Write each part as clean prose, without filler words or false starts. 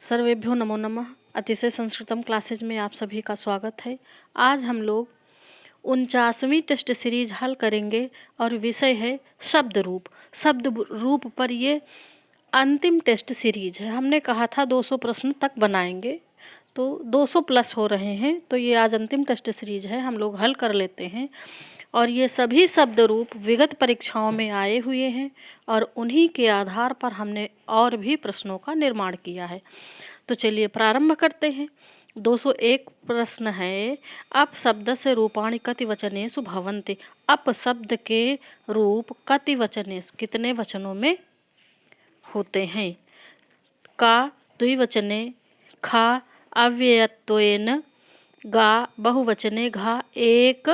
सर्वेभ्यो नमो नमः। अतिशय संस्कृतम क्लासेज में आप सभी का स्वागत है। आज हम लोग 49वीं टेस्ट सीरीज हल करेंगे और विषय है शब्द रूप। शब्द रूप पर ये अंतिम टेस्ट सीरीज है। हमने कहा था 200 प्रश्न तक बनाएंगे, तो 200 प्लस हो रहे हैं, तो ये आज अंतिम टेस्ट सीरीज है, हम लोग हल कर लेते हैं। और ये सभी शब्द रूप विगत परीक्षाओं में आए हुए हैं और उन्हीं के आधार पर हमने और भी प्रश्नों का निर्माण किया है। तो चलिए प्रारंभ करते हैं। 201 प्रश्न है, अप शब्द से रूपाणि कति वचनेषु भवन्ति। अप शब्द के रूप कति वचनेषु कितने वचनों में होते हैं। का द्विवचने, खा अव्ययत्वेन, गा बहुवचने, घा एक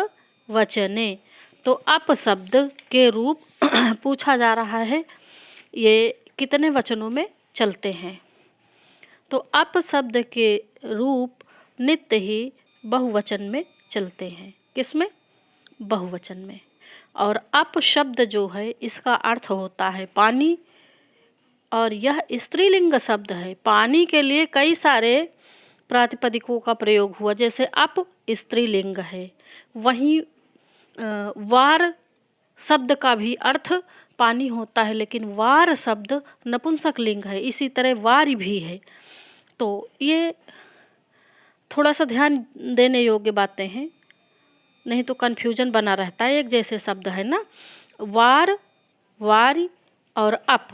वचने। तो अप शब्द के रूप पूछा जा रहा है, ये कितने वचनों में चलते हैं। तो अप शब्द के रूप नित्य ही बहुवचन में चलते हैं। किसमें? बहुवचन में। और अप शब्द जो है इसका अर्थ होता है पानी, और यह स्त्रीलिंग शब्द है। पानी के लिए कई सारे प्रातिपदिकों का प्रयोग हुआ, जैसे अप स्त्रीलिंग है। वहीं वार शब्द का भी अर्थ पानी होता है, लेकिन वार शब्द नपुंसक लिंग है। इसी तरह वारी भी है। तो ये थोड़ा सा ध्यान देने योग्य बातें हैं, नहीं तो कन्फ्यूजन बना रहता है। एक जैसे शब्द है ना, वार, वारी और अप,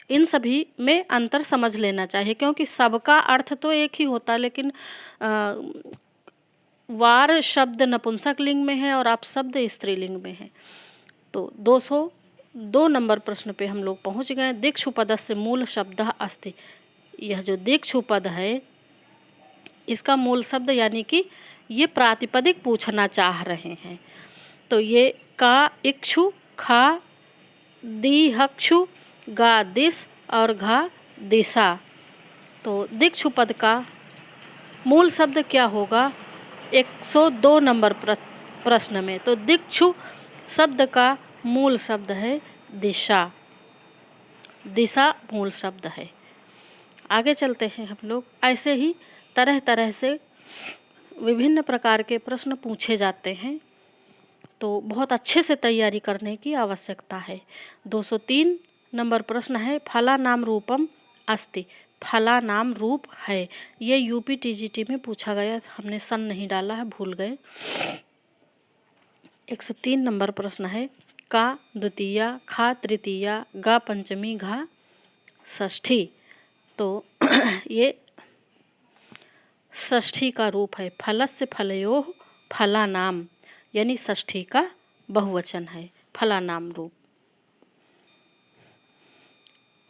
इन सभी में अंतर समझ लेना चाहिए, क्योंकि सबका अर्थ तो एक ही होता है, लेकिन वार शब्द नपुंसक लिंग में है और अप शब्द स्त्रीलिंग में है। तो 202 नंबर प्रश्न पे हम लोग पहुंच गए। दिक्षुपदस्य मूल शब्द अस्ति। यह जो दिक्षुपद है इसका मूल शब्द, यानी कि ये प्रातिपदिक पूछना चाह रहे हैं। तो ये का इक्षु, खा दिहक्षु, गा दिस और घा दिशा। तो दिक्षुपद का मूल शब्द क्या होगा 102 नंबर प्रश्न में। तो दिक्षु शब्द का मूल शब्द है दिशा। दिशा मूल शब्द है। आगे चलते हैं हम लोग। ऐसे ही तरह तरह से विभिन्न प्रकार के प्रश्न पूछे जाते हैं, तो बहुत अच्छे से तैयारी करने की आवश्यकता है। 203 नंबर प्रश्न है, फला नाम रूपम अस्ति। फला नाम रूप है। ये यूपी टीजीटी में पूछा गया, हमने सन नहीं डाला है, भूल गए। 103 नंबर प्रश्न है, का द्वितीया, खा तृतीया, गा पंचमी, घा षष्ठी। तो ये षष्ठी का रूप है। फलस्य फलयोः फला नाम, यानी षष्ठी का बहुवचन है, फला नाम रूप।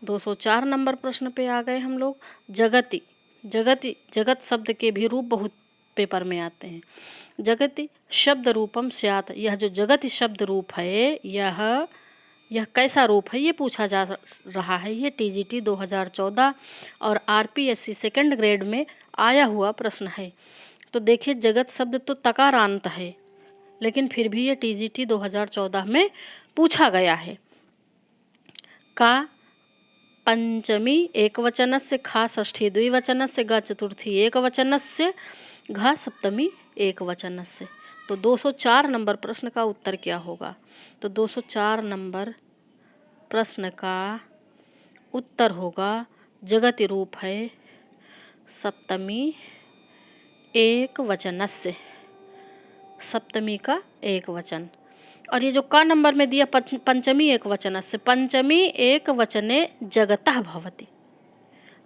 204 नंबर प्रश्न पे आ गए हम लोग। जगति। जगति, जगत शब्द के भी रूप बहुत पेपर में आते हैं। जगति शब्द रूपम स्यात्। यह जो जगति शब्द रूप है, यह कैसा रूप है, ये पूछा जा रहा है। ये टीजीटी 2014 और आरपीएससी सेकंड ग्रेड में आया हुआ प्रश्न है। तो देखिए, जगत शब्द तो तकारांत है, लेकिन फिर भी ये टीजीटी 2014 में पूछा गया है। का पंचमी एकवचनस्य, खा षष्ठी द्विवचनस्य, गा चतुर्थी एकवचनस्य, घा सप्तमी एकवचनस्य। तो 204 नंबर प्रश्न का उत्तर क्या होगा? तो 204 नंबर प्रश्न का उत्तर होगा, जगति रूप है सप्तमी एक वचनस्य। सप्तमी का एक वचन। और ये जो का नंबर में दिया पंचमी एक वचनस्य, पंचमी एक वचने जगतः भवति।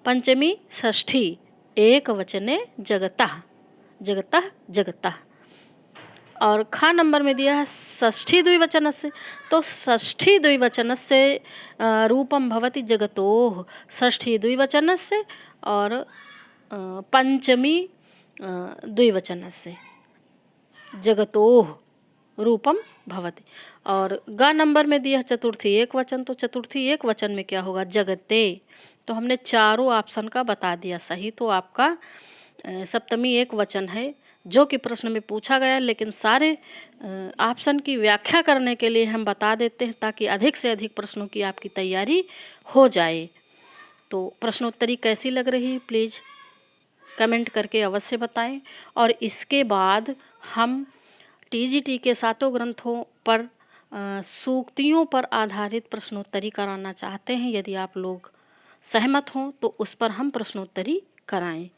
पंचमी षष्ठी एक वचने जगतः, जगतः जगतः। और खा नंबर में दिया है षष्ठी द्विवचनस्य। तो षष्ठी द्विवचनस्य रूपम भवति जगतोः। षष्ठी द्विवचनस्य और पंचमी द्विवचनस्य जगतोः रूपम भवति। और गा नंबर में दिया चतुर्थी एक वचन। तो चतुर्थी एक वचन में क्या होगा? जगते। तो हमने चारों ऑप्शन का बता दिया सही। तो आपका सप्तमी एक वचन है, जो कि प्रश्न में पूछा गया, लेकिन सारे ऑप्शन की व्याख्या करने के लिए हम बता देते हैं, ताकि अधिक से अधिक प्रश्नों की आपकी तैयारी हो जाए। तो प्रश्नोत्तरी कैसी लग रही है प्लीज़ कमेंट करके अवश्य बताएं। और इसके बाद हम टीजीटी के 7 ग्रंथों पर सूक्तियों पर आधारित प्रश्नोत्तरी कराना चाहते हैं। यदि आप लोग सहमत हों तो उस पर हम प्रश्नोत्तरी कराएं।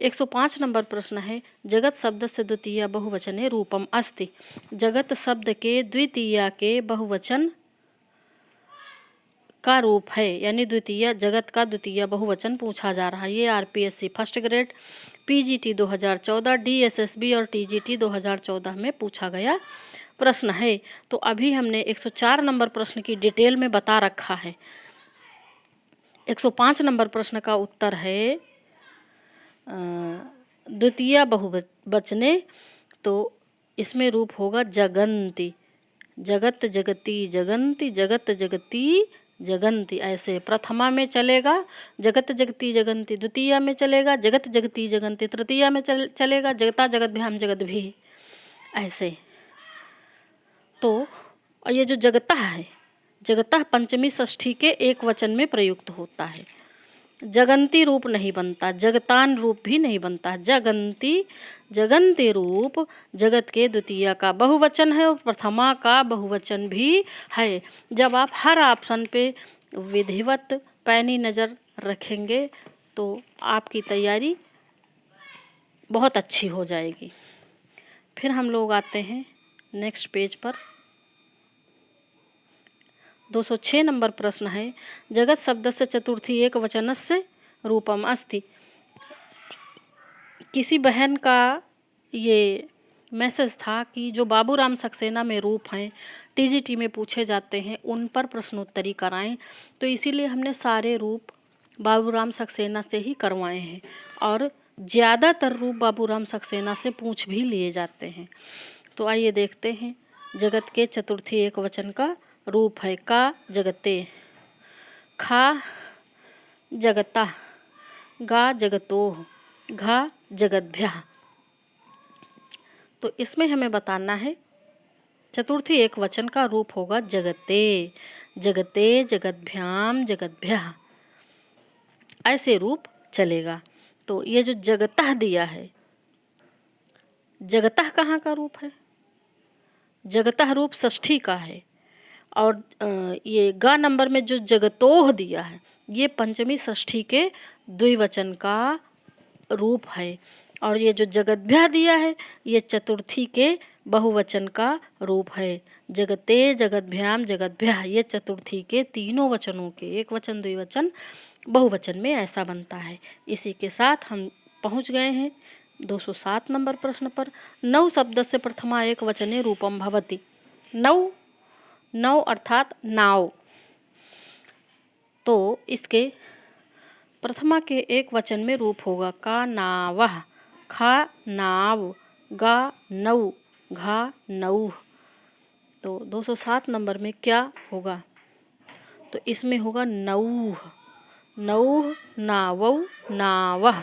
105 नंबर प्रश्न है, जगत शब्द से द्वितीय बहुवचने रूपम अस्ति। जगत शब्द के द्वितीय के बहुवचन का रूप है, यानी द्वितीय, जगत का द्वितीय बहुवचन पूछा जा रहा है। ये RPSC first grade, PGT 2014, DSSB और टीजीटी 2014 में पूछा गया प्रश्न है। तो अभी हमने 104 नंबर प्रश्न की डिटेल में बता रखा है। 105 नंबर प्रश्न का उत्तर है द्वितीय बहुवचने, तो इसमें रूप होगा जगन्ति। जगत जगती जगन्ति, जगत जगती जगन्ति, ऐसे प्रथमा में चलेगा जगत जगती जगन्ति, द्वितीय में चलेगा जगत जगती जगन्ति, तृतीय में चलेगा जगता जगद्भ्याम जगत भी, ऐसे। तो ये जो जगता है, जगता पंचमी षष्ठी के एक वचन में प्रयुक्त होता है। जगंती रूप नहीं बनता, जगतान रूप भी नहीं बनता। जगंती, जगंती रूप जगत के द्वितीय का बहुवचन है और प्रथमा का बहुवचन भी है। जब आप हर ऑप्शन पे विधिवत पैनी नज़र रखेंगे तो आपकी तैयारी बहुत अच्छी हो जाएगी। फिर हम लोग आते हैं नेक्स्ट पेज पर। 206 नंबर प्रश्न है, जगत शब्द से चतुर्थी एक वचनस्य रूपम अस्ति। किसी बहन का ये मैसेज था कि जो बाबूराम सक्सेना में रूप हैं टीजीटी में पूछे जाते हैं उन पर प्रश्नोत्तरी कराएं। तो इसीलिए हमने सारे रूप बाबूराम सक्सेना से ही करवाए हैं और ज़्यादातर रूप बाबूराम सक्सेना से पूछ भी लिए जाते हैं। तो आइए देखते हैं। जगत के चतुर्थी एक वचन का रूप है का जगते, खा जगता, गा जगतोह, घा जगद्भ्यः। तो इसमें हमें बताना है चतुर्थी एक वचन का रूप होगा जगते, जगते जगद्भ्याम जगद्भ्यः, ऐसे रूप चलेगा। तो ये जो जगतः दिया है, जगतः कहाँ का रूप है? जगतः रूप षष्ठी का है। और ये गा नंबर में जो जगतोह दिया है ये पंचमी षष्ठी के द्विवचन का रूप है। और ये जो जगद्भ्यः दिया है ये चतुर्थी के बहुवचन का रूप है। जगते जगद्भ्याम जगद्भ्यः ये चतुर्थी के तीनों वचनों के एक वचन द्विवचन बहुवचन में ऐसा बनता है। इसी के साथ हम पहुंच गए हैं 207 नंबर प्रश्न पर। नौ शब्द से प्रथमा एक वचने रूपम भवति। नौ, नौ अर्थात नाव। तो इसके प्रथमा के एक वचन में रूप होगा का नावः, खा नाव, गा नौ, घा नौः। तो 207 नंबर में क्या होगा? तो इसमें होगा नौः, नौः नावौ नावः,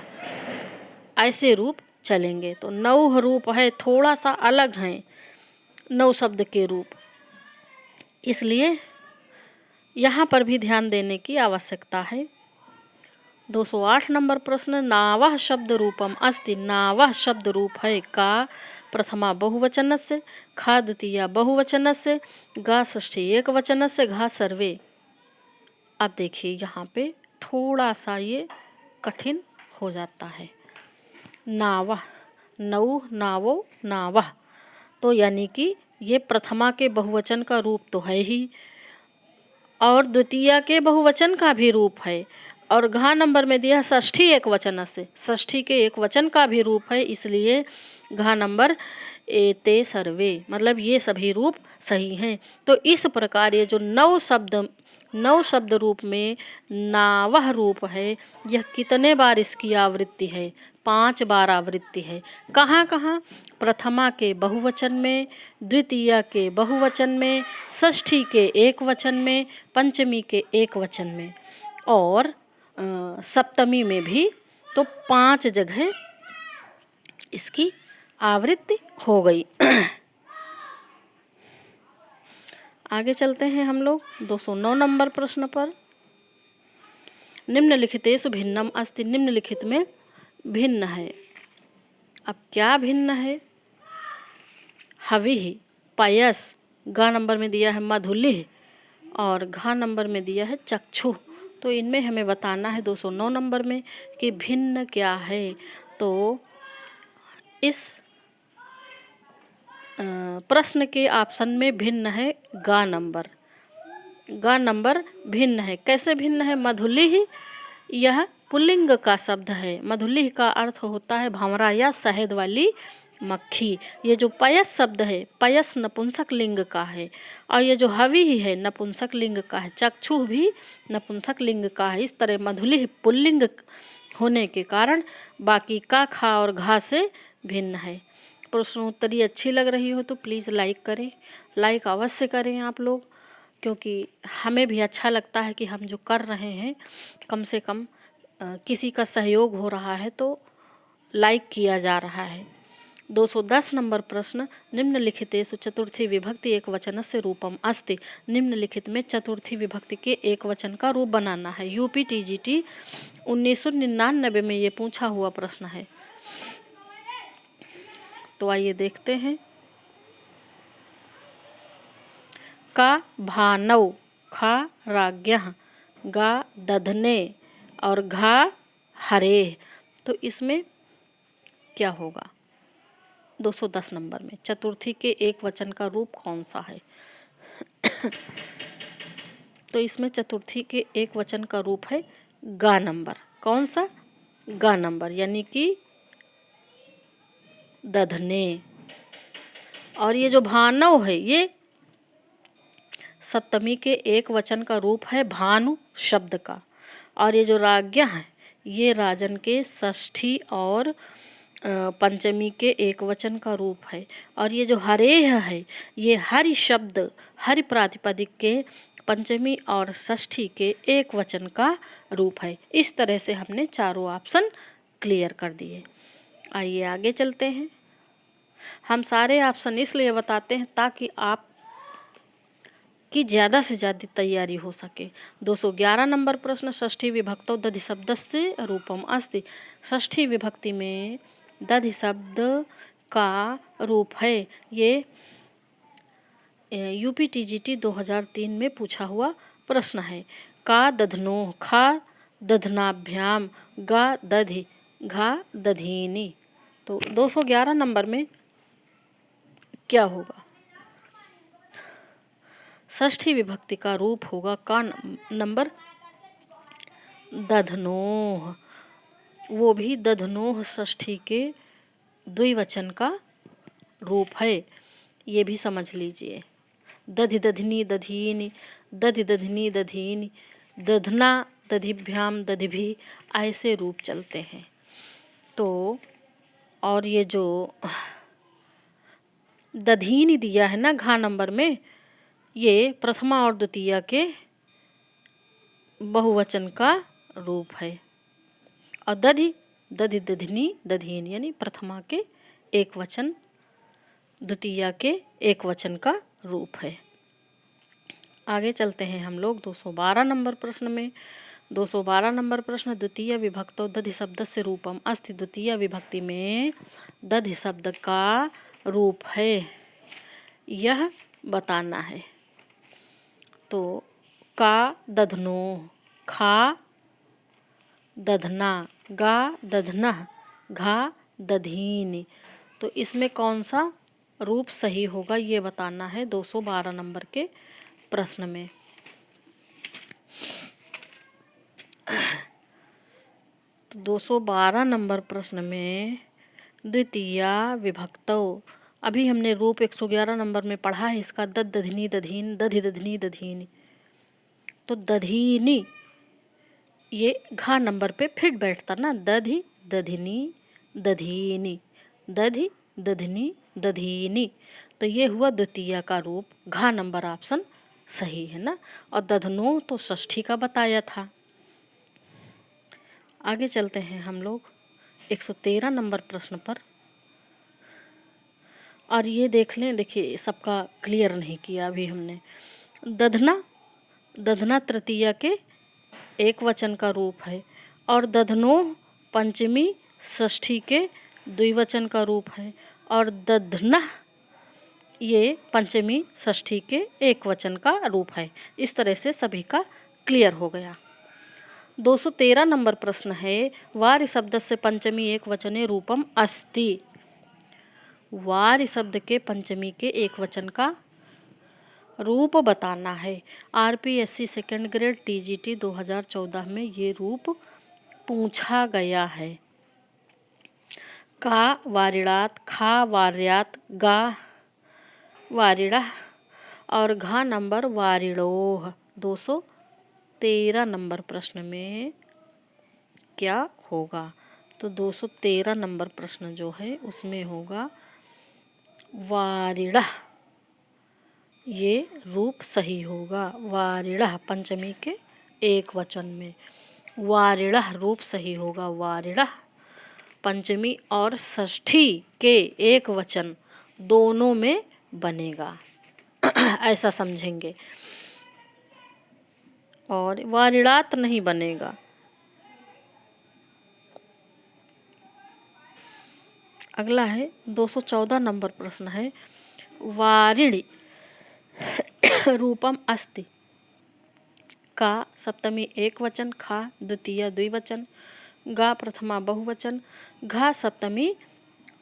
ऐसे रूप चलेंगे। तो नौः रूप है, थोड़ा सा अलग हैं नौ शब्द के रूप, इसलिए यहाँ पर भी ध्यान देने की आवश्यकता है। 208 नंबर प्रश्न, नावः शब्द रूपम अस्ति। नावः शब्द रूप है का प्रथमा बहुवचन से, खा द्वितीय बहुवचन से, गा षष्ठी एक वचन से, घा सर्वे। अब देखिए यहाँ पे थोड़ा सा ये कठिन हो जाता है। नावः, नौ नावो नावः, तो यानी कि ये प्रथमा के बहुवचन का रूप तो है ही और द्वितीय के बहुवचन का भी रूप है। और घा नंबर में दिया षष्ठी एक वचन से, षष्ठी के एक वचन का भी रूप है, इसलिए घा नंबर एते सर्वे, मतलब ये सभी रूप सही हैं। तो इस प्रकार ये जो नौ शब्द रूप में नावः रूप है, यह कितने बार इसकी आवृत्ति है? 5 बार आवृत्ति है। कहाँ कहाँ? प्रथमा के बहुवचन में, द्वितीय के बहुवचन में, षष्ठी के एक वचन में, पंचमी के एक वचन में और सप्तमी में भी। तो 5 जगह इसकी आवृत्ति हो गई। आगे चलते हैं हम लोग 209 नंबर प्रश्न पर। निम्नलिखितेषु भिन्नम अस्ति, निम्नलिखित में भिन्न है। अब क्या भिन्न है? हविः, पयस, गा नंबर में दिया है मधुलिः और घा नंबर में दिया है चक्षु। तो इनमें हमें बताना है 209 नंबर में कि भिन्न क्या है। तो इस प्रश्न के ऑप्शन में भिन्न है गा नंबर। गा नंबर भिन्न है। कैसे भिन्न है? मधुलिः यह पुल्लिंग का शब्द है। मधुलिः का अर्थ होता है भंवरा या शहद वाली मक्खी। ये जो पयस शब्द है, पयस नपुंसक लिंग का है। और ये जो हविः है नपुंसक लिंग का है। चक्षु भी नपुंसक लिंग का है। इस तरह मधुलिः पुल्लिंग होने के कारण बाकी का, खा और घा से भिन्न है। प्रश्नोत्तरी अच्छी लग रही हो तो प्लीज़ लाइक करें। लाइक अवश्य करें आप लोग, क्योंकि हमें भी अच्छा लगता है कि हम जो कर रहे हैं कम से कम किसी का सहयोग हो रहा है तो लाइक किया जा रहा है। 210 नंबर प्रश्न, निम्नलिखितेषु चतुर्थी विभक्ति एकवचनस्य रूपम अस्ति। निम्नलिखित में चतुर्थी विभक्ति के एक वचन का रूप बनाना है। यूपी टीजीटी 1999 में ये पूछा हुआ प्रश्न है। तो आइए देखते हैं। का भानौ, खा राज्ञः, गा दधने और घा हरेः। तो इसमें क्या होगा? 210 नंबर में चतुर्थी के एक वचन का रूप कौन सा है? तो इसमें चतुर्थी के एक वचन का रूप है गा नंबर। कौन सा? गा नंबर, यानी कि दधने। और ये जो भानव है ये सप्तमी के एक वचन का रूप है भानु शब्द का। और ये जो राज्ञा है ये राजन के षष्ठी और पंचमी के एक वचन का रूप है। और ये जो हरेह है ये हरि शब्द, हरि प्रातिपदिक के पंचमी और षष्ठी के एक वचन का रूप है। इस तरह से हमने चारों ऑप्शन क्लियर कर दिए। आइए आगे चलते हैं। हम सारे ऑप्शन इसलिए बताते हैं ताकि आप की ज़्यादा से ज़्यादा तैयारी हो सके। 211 नंबर प्रश्न, षष्ठी विभक्तौ दधि शब्दस्य रूपम अस्ति। षष्ठी विभक्ति में दधि शब्द का रूप है। ये यूपी टीजीटी 2003 में पूछा हुआ प्रश्न है। का दधनोः, खा दधनाभ्याम, गा दधि, घा दधीनि। तो 211 नंबर में क्या होगा? षष्ठी विभक्ति का रूप होगा का नंबर दधनोः। वो भी दधनोः षष्ठी के द्विवचन का रूप है। ये भी समझ लीजिए। दधि दधिनी दधीनि, दधि दधिनी दधीनि, दधना दधिभ्याम दधिभि, ऐसे रूप चलते हैं। तो और ये जो दधीनि दिया है ना घा नंबर में, ये प्रथमा और द्वितीया के बहुवचन का रूप है। और दधि, दधि दधिनी दधीनि यानी प्रथमा के एक वचन, द्वितीया के एक वचन का रूप है। आगे चलते हैं हम लोग 212 नंबर प्रश्न में। 212 नंबर प्रश्न, द्वितीय विभक्तौ दधि शब्दस्य रूपम अस्ति। द्वितीय विभक्ति में दधि शब्द का रूप है, यह बताना है। तो का दधनोः, खा दधना, गा दधनः, घा दधीनि। तो इसमें कौन सा रूप सही होगा ये बताना है 212 नंबर के प्रश्न में। तो 212 नंबर प्रश्न में द्वितीया विभक्तौ, अभी हमने रूप 111 नंबर में पढ़ा है इसका, दधनी दधीन, दधि दधनी दधीनि। तो दधीनि ये घा नंबर पे फिट बैठता ना, दधि दधिनी दधीनि, दधि दधनी दधीनि। तो ये हुआ द्वितीय का रूप। घा नंबर ऑप्शन सही है ना। और दधनो तो षष्ठी का बताया था। आगे चलते हैं हम लोग 113 नंबर प्रश्न पर। और ये देख लें, देखिए सबका क्लियर नहीं किया अभी हमने। दधना, दधना तृतीया के एक वचन का रूप है और दधनोः पंचमी षष्ठी के द्विवचन का रूप है और दध्नः ये पंचमी षष्ठी के एक वचन का रूप है। इस तरह से सभी का क्लियर हो गया। 213 नंबर प्रश्न है, वारि शब्द से पंचमी एक वचने रूपम अस्ति। वारि शब्द के पंचमी के एक वचन का रूप बताना है। आरपीएससी सेकंड ग्रेड टीजीटी 2014 में ये रूप पूछा गया है। का वारिणात, खा वार्यात, गा वारिणः और घा नंबर वारिणोः। 213 नंबर प्रश्न में क्या होगा? तो 213 नंबर प्रश्न जो है उसमें होगा वारिणः, ये रूप सही होगा। वारिणः पंचमी के एक वचन में वारिणः रूप सही होगा। वारिणः पंचमी और षष्ठी के एक वचन दोनों में बनेगा ऐसा समझेंगे, और वारिणात नहीं बनेगा। अगला है 214 नंबर प्रश्न है, वारिणी रूपम अस्ति। का सप्तमी एक वचन, खा द्वितीय द्विवचन, गा प्रथमा बहुवचन, घा सप्तमी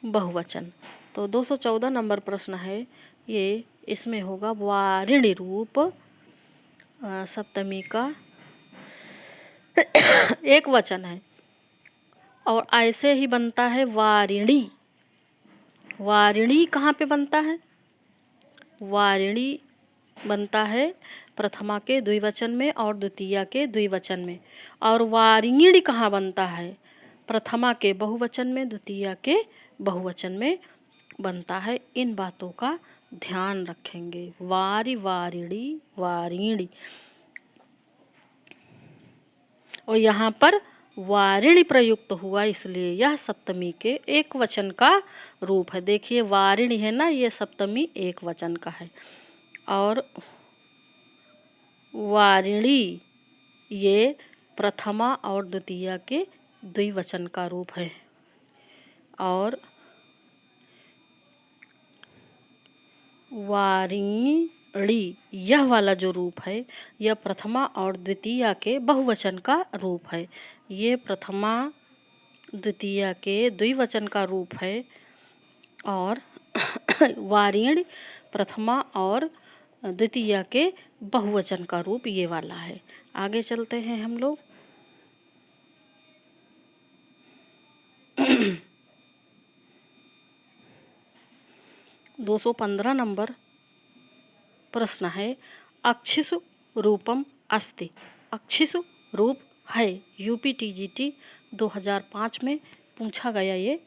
बहुवचन। तो 214 नंबर प्रश्न है ये, इसमें होगा वारिणी रूप सप्तमी का एक वचन है और ऐसे ही बनता है वारिणी। वारिणी कहाँ पे बनता है? वारिणी बनता है प्रथमा के द्विवचन में और द्वितीया के द्विवचन में। और वारिणी कहाँ बनता है? प्रथमा के बहुवचन में, द्वितीया के बहुवचन में बनता है। इन बातों का ध्यान रखेंगे। वारि, वारिणी, वारिणी। और यहाँ पर वारिणी प्रयुक्त हुआ इसलिए यह सप्तमी के एक वचन का रूप है। देखिए वारिणी है ना, ये सप्तमी एक वचन का है और वारिणी ये प्रथमा और द्वितीया के द्विवचन का रूप है। और वारिणी यह वाला जो रूप है यह प्रथमा और द्वितीया के बहुवचन का रूप है। ये प्रथमा द्वितीया के द्विवचन का रूप है और वारिणी प्रथमा और द्वितीया के बहुवचन का रूप ये वाला है। आगे चलते हैं हम लोग। दो 215 नंबर प्रश्न है, अक्षिसु रूपम अस्ति। अक्षिसु रूप है। यूपी टीजीटी 2005 में पूछा गया ये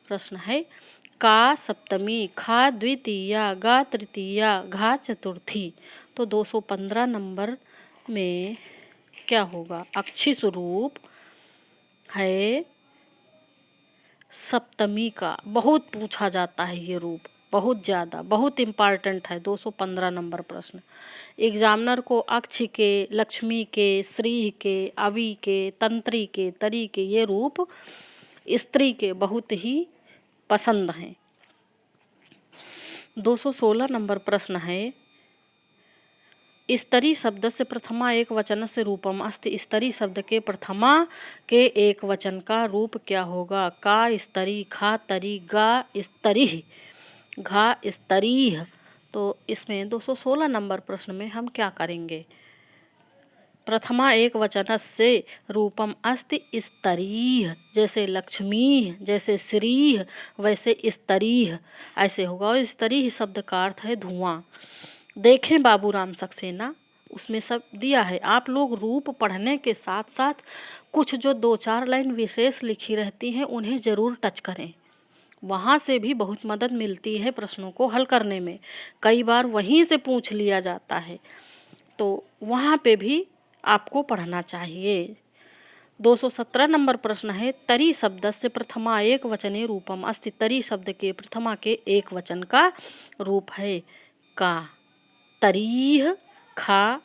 प्रश्न है। का सप्तमी, खा द्वितीया, गा तृतीया, घा चतुर्थी। तो 215 नंबर में क्या होगा? अक्षिसु रूप है सप्तमी का। बहुत पूछा जाता है ये रूप, बहुत ज़्यादा, बहुत इम्पॉर्टेंट है। 215 नंबर प्रश्न एग्जामिनर को अक्ष के, लक्ष्मी के, श्री के, अवि के, तंत्री के, तरी के ये रूप स्त्री के बहुत ही पसंद हैं। 216 नंबर प्रश्न है, स्तरी शब्द से प्रथमा एक वचन से रूपम अस्ति। स्तरी शब्द के प्रथमा के एक वचन का रूप क्या होगा? का स्तरी, खा तरी, गा स्तरी, घा स्तरीह। तो इसमें 216 नंबर प्रश्न में हम क्या करेंगे? प्रथमा एक वचन से रूपम अस्ति स्तरीह, जैसे लक्ष्मी, जैसे श्रीह, वैसे स्तरीह ऐसे होगा। और स्तरीह शब्द का अर्थ है धुआं। देखें बाबूराम सक्सेना, उसमें सब दिया है। आप लोग रूप पढ़ने के साथ साथ कुछ जो 2-4 लाइन विशेष लिखी रहती हैं उन्हें ज़रूर टच करें। वहाँ से भी बहुत मदद मिलती है प्रश्नों को हल करने में। कई बार वहीं से पूछ लिया जाता है, तो वहाँ पे भी आपको पढ़ना चाहिए। 217 नंबर प्रश्न है, तरी शब्द से प्रथमा एक वचने रूपम अस्ति। तरी शब्द के प्रथमा के एक वचन का रूप है का तरीह, खा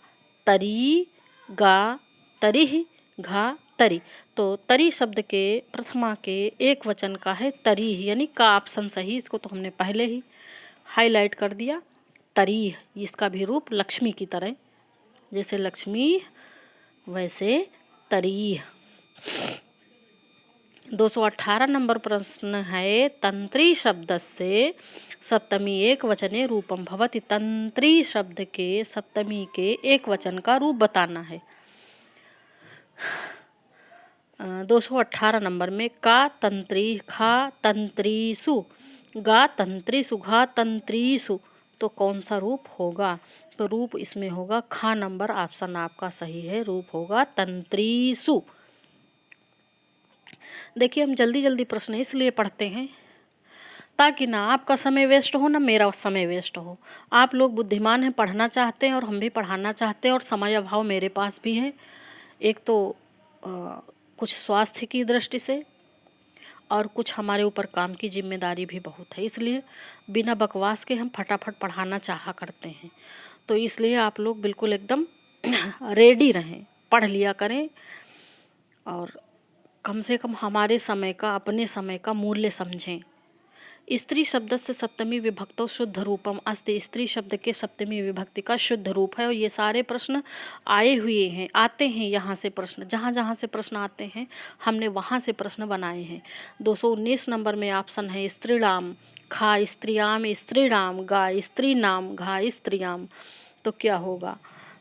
तरी, गा तरिह, घा तरी। तो तरी शब्द के प्रथमा के एक वचन का है तरी, यानी का ऑप्शन सही। इसको तो हमने पहले ही हाईलाइट कर दिया। तरी, इसका भी रूप लक्ष्मी की तरह, जैसे लक्ष्मी वैसे तरी। 218 नंबर प्रश्न है, तंत्री शब्द से सप्तमी एक वचने रूपम भवति। तंत्री शब्द के सप्तमी के एक वचन का रूप बताना है। 218 नंबर में का तंत्री, खा तंत्रीसु, गा तंत्रीसु, घा तंत्रीसु, तो कौन सा रूप होगा? तो रूप इसमें होगा खा नंबर ऑप्शन आपका सही है, रूप होगा तंत्रीसु। देखिए, हम जल्दी जल्दी प्रश्न इसलिए पढ़ते हैं ताकि ना आपका समय वेस्ट हो ना मेरा समय वेस्ट हो। आप लोग बुद्धिमान हैं, पढ़ना चाहते हैं और हम भी पढ़ाना चाहते हैं, और समय अभाव मेरे पास भी है। एक तो कुछ स्वास्थ्य की दृष्टि से और कुछ हमारे ऊपर काम की जिम्मेदारी भी बहुत है, इसलिए बिना बकवास के हम फटाफट पढ़ाना चाहा करते हैं। तो इसलिए आप लोग बिल्कुल एकदम रेडी रहें, पढ़ लिया करें और कम से कम हमारे समय का, अपने समय का मूल्य समझें। स्त्री शब्द से सप्तमी विभक्तो शुद्ध रूपम अस्ति। स्त्री शब्द के सप्तमी विभक्ति का शुद्ध रूप है, और ये सारे प्रश्न आए हुए हैं, आते हैं यहाँ से प्रश्न, जहाँ जहाँ से प्रश्न आते हैं हमने वहाँ से प्रश्न बनाए हैं। 219 नंबर में ऑप्शन है स्त्रीणाम, खा स्त्रियाम, स्त्रीणाम, गा स्त्री नाम, घा स्त्रियाम, तो क्या होगा?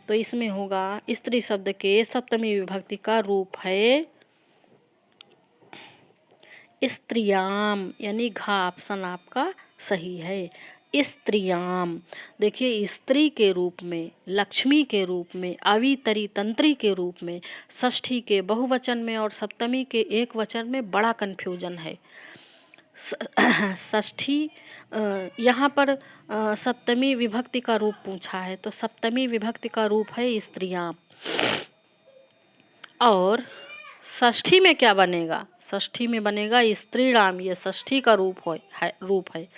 तो इसमें होगा स्त्री शब्द के सप्तमी विभक्ति का रूप है स्त्रियाम, यानी घा ऑप्शन आपका सही है, स्त्रियाम। देखिए, स्त्री के रूप में, लक्ष्मी के रूप में, अवितरी तंत्री के रूप में, षष्ठी के बहुवचन में और सप्तमी के एक वचन में बड़ा कन्फ्यूजन है। षष्ठी यहाँ पर सप्तमी विभक्ति का रूप पूछा है, तो सप्तमी विभक्ति का रूप है स्त्रियाम। और षष्ठी में क्या बनेगा? षष्ठी में बनेगा स्त्रीणाम, ये षष्ठी का रूप है।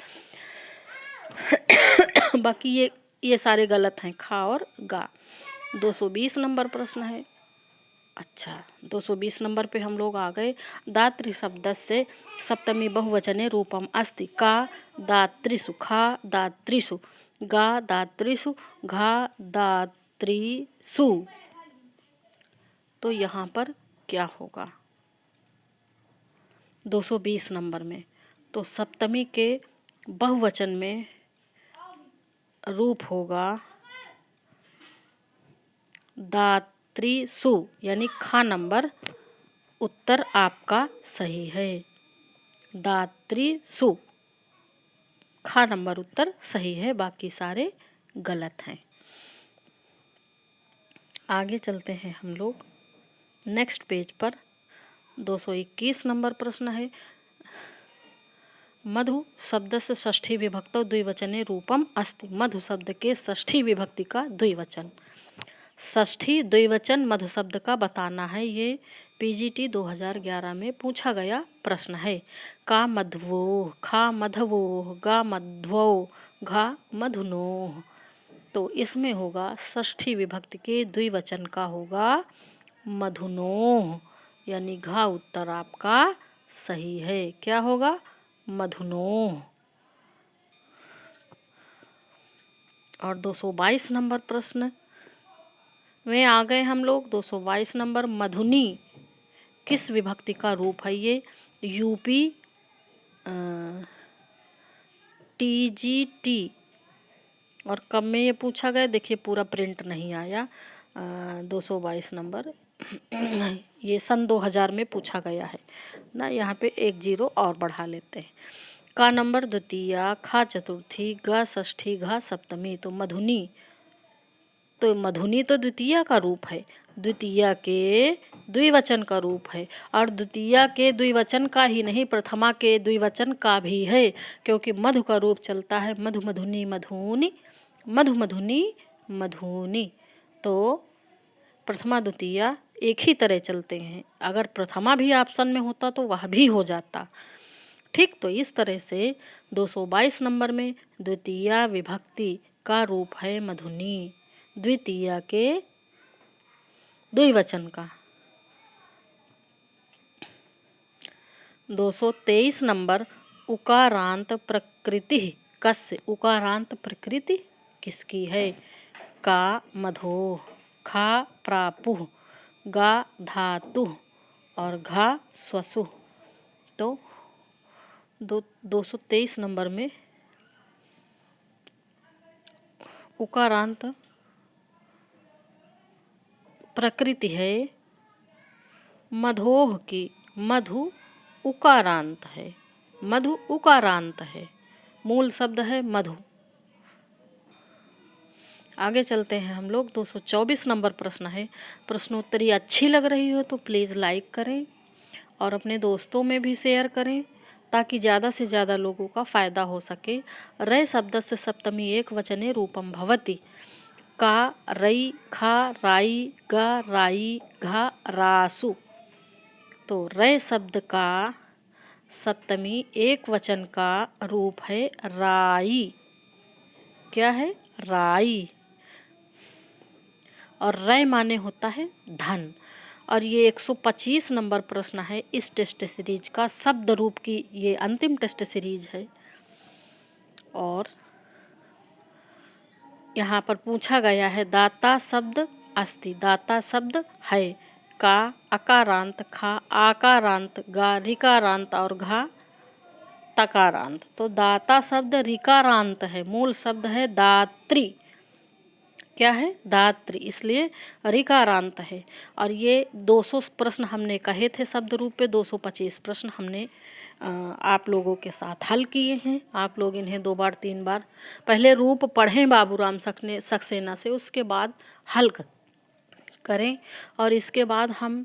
बाकी ये सारे गलत हैं, खा और गा। 220 नंबर प्रश्न है। अच्छा, 220 नंबर पे हम लोग आ गए। दात्री शब्द से सप्तमी बहुवचने रूपम अस्ति। का दात्रिसु, खा दात्रिसु, गा दात्रिसु, घा दात्रिसु, तो यहाँ पर क्या होगा 220 नंबर में? तो सप्तमी के बहुवचन में रूप होगा दात्रिसु, यानी खा नंबर उत्तर आपका सही है। दात्रिसु, खा नंबर उत्तर सही है, बाकी सारे गलत हैं। आगे चलते हैं हम लोग नेक्स्ट पेज पर। 221 नंबर प्रश्न है, मधु शब्द से षष्ठी विभक्तो द्विवचने रूपम अस्ति। मधु शब्द के षष्ठी विभक्ति का द्विवचन, षष्ठी द्विवचन मधु शब्द का बताना है। ये पीजीटी 2011 में पूछा गया प्रश्न है। का मध्वोः, खा मधवोः, गा मध्वोः, घा मधुनोः, तो इसमें होगा षष्ठी विभक्ति के द्विवचन का होगा मधुनोः, यानी घा उत्तर आपका सही है। क्या होगा? मधुनोः। और 222 नंबर प्रश्न में आ गए हम लोग। 222 नंबर, मधुनी किस विभक्ति का रूप है? ये यूपी टीजीटी, और कब में ये पूछा गया? देखिए, पूरा प्रिंट नहीं आया। 222 नंबर ये सन 2000 में पूछा गया है ना। यहाँ पे 1 0 और बढ़ा लेते हैं। का नंबर द्वितीया, खा चतुर्थी, ग षष्ठी, घा सप्तमी, तो मधुनी, तो मधुनी तो द्वितीया का रूप है, द्वितीया के द्विवचन का रूप है, और द्वितीया के द्विवचन का ही नहीं, प्रथमा के द्विवचन का भी है, क्योंकि मधु का रूप चलता है मधु मधुनी मधुनी, मधु मधुनी मधुनी, तो प्रथमा द्वितीया एक ही तरह चलते हैं। अगर प्रथमा भी ऑप्शन में होता तो वह भी हो जाता। ठीक, तो इस तरह से 222 नंबर में द्वितीया विभक्ति का रूप है मधुनी, द्वितीया के द्विवचन का। 223 नंबर, उकारांत प्रकृति कस्य, उकारांत प्रकृति किसकी है? का मधोह, खा प्रापुः, गा धातुः और घा स्वसुः। तो 223 नंबर में उकारांत प्रकृति है मधोह की, मधु उकारांत है, मधु उकारांत है, मूल शब्द है मधु। आगे चलते हैं हम लोग। 224 नंबर प्रश्न है। प्रश्नोत्तरी अच्छी लग रही हो तो प्लीज़ लाइक करें और अपने दोस्तों में भी शेयर करें ताकि ज़्यादा से ज़्यादा लोगों का फ़ायदा हो सके। रै शब्दस्य सप्तमी एक वचने रूपम भवति। का रई खा राई गा राई घा रासु। तो रै शब्द का सप्तमी एक वचन का रूप है राई। क्या है? राई। और रै माने होता है धन। और ये 125 नंबर प्रश्न है इस टेस्ट सीरीज का। शब्द रूप की ये अंतिम टेस्ट सीरीज है और यहाँ पर पूछा गया है दाता शब्द अस्ति, दाता शब्द है। का अकारांत, खा आकारांत, गा ऋकारांत और घा तकारांत। तो दाता शब्द ऋकारांत है, मूल शब्द है दात्री। क्या है? दात्री, इसलिए ऋकारांत है। और ये 200 प्रश्न हमने कहे थे शब्द रूप पे, 225 प्रश्न हमने आप लोगों के साथ हल किए हैं। आप लोग इन्हें 2 बार 3 बार पहले रूप पढ़ें बाबूराम सक्सेना से, उसके बाद हल करें। और इसके बाद हम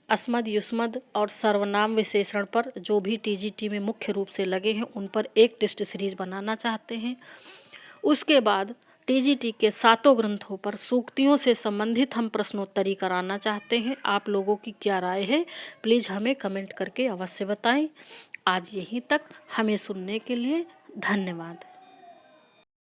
अस्मद युस्मद और सर्वनाम विशेषण पर जो भी टीजीटी में मुख्य रूप से लगे हैं उन पर एक टेस्ट सीरीज बनाना चाहते हैं। उसके बाद टीजीटी के 7 ग्रंथों पर सूक्तियों से संबंधित हम प्रश्नोत्तरी कराना चाहते हैं। आप लोगों की क्या राय है प्लीज़ हमें कमेंट करके अवश्य बताएं। आज यहीं तक। हमें सुनने के लिए धन्यवाद।